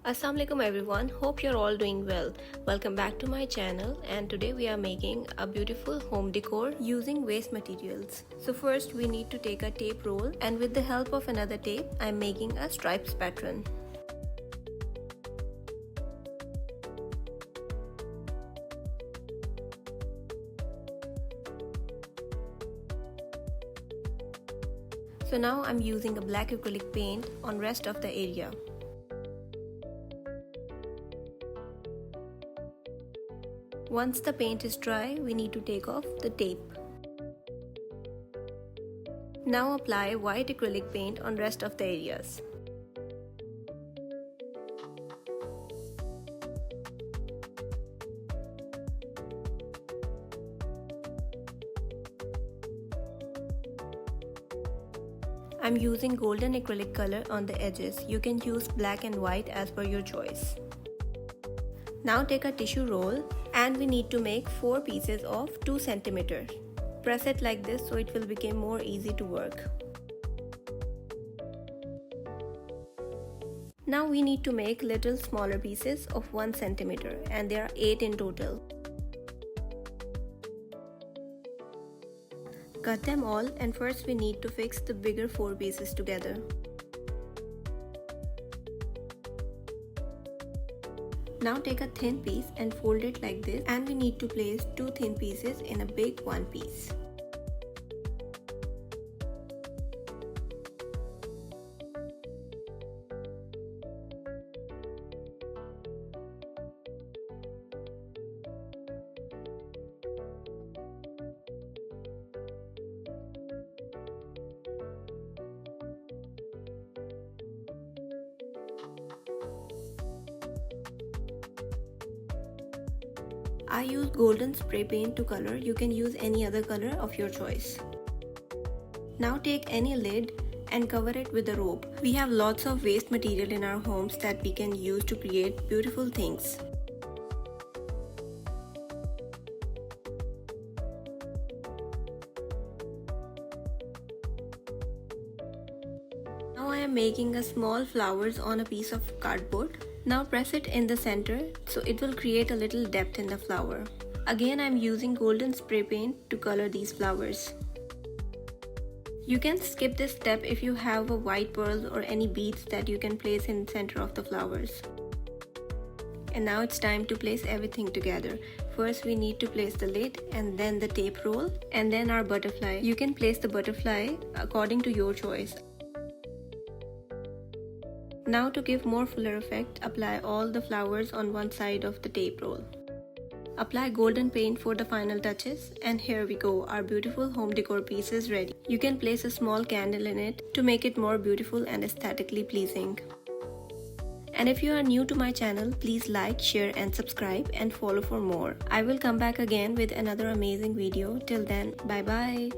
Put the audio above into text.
Assalamualaikum everyone, hope you're all doing well. Welcome back to my channel, and today we are making a beautiful home decor using waste materials. So first we need to take a tape roll, and with the help of another tape I'm making a stripes pattern. So now I'm using a black acrylic paint on rest of the area. Once the paint is dry, we need to take off the tape. Now apply white acrylic paint on rest of the areas. I'm using golden acrylic color on the edges. You can use black and white as per your choice. Now take a tissue roll, and we need to make 4 pieces of 2 cm. Press it like this so it will become more easy to work. Now we need to make little smaller pieces of 1 cm, and there are 8 in total. Cut them all, and first we need to fix the bigger 4 pieces together. Now take a thin piece and fold it like this, and we need to place 2 thin pieces in a big one piece. I use golden spray paint to color. You can use any other color of your choice. Now take any lid and cover it with a rope. We have lots of waste material in our homes that we can use to create beautiful things. Now I am making a small flowers on a piece of cardboard. Now press it in the center so it will create a little depth in the flower. Again, I'm using golden spray paint to color these flowers. You can skip this step if you have a white pearl or any beads that you can place in the center of the flowers. And now it's time to place everything together. First we need to place the lid, and then the tape roll, and then our butterfly. You can place the butterfly according to your choice. Now to give more fuller effect, apply all the flowers on one side of the tape roll. Apply golden paint for the final touches, and here we go, our beautiful home decor piece is ready. You can place a small candle in it to make it more beautiful and aesthetically pleasing. And if you are new to my channel, please like, share and subscribe and follow for more. I will come back again with another amazing video. Till then, bye bye.